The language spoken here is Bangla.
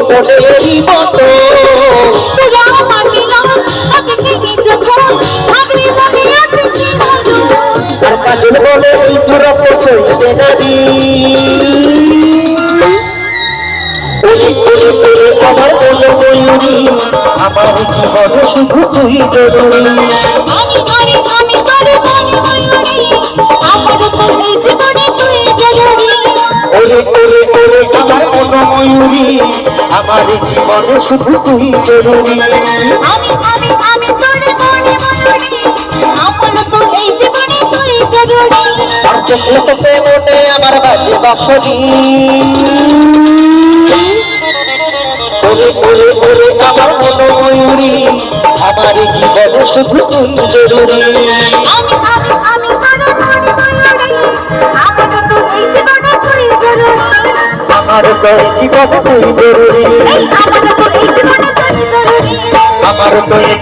মনেরই মতো তোরা আমার মিলন তোকে যখন ভাবলি মনে আসে আর কাজল বলে এই পুরো পছন্দ নারী ওরে ওরে ওরে আমার মনোময়ূরী আমার জীবনে শুধু তুই জরুরি আমি তোর মনোময়ূরী আমার তো এই জীবনে তুই জরুরি ওরে ওরে ওরে আমার মনোময়ূরী আমার জীবনে শুধু তুই জরুরি আমি তোর মনোময়ূরী আমার তো এই জীবনে তুই জরুরি আর চোখে তোকে মনে আমার বাজে বাসনি ওরে ওরে ওরে আমার মনোময়ূরী আমার জীবনে শুধু তুই জরুরি আমি তোর মনোময়ূরী আমার তো এই জীবনে তুই জরুরি আমার তো এই জীবনে তুই জরুরি আমার তো এই জীবনে তুই জরুরি আমার তো এই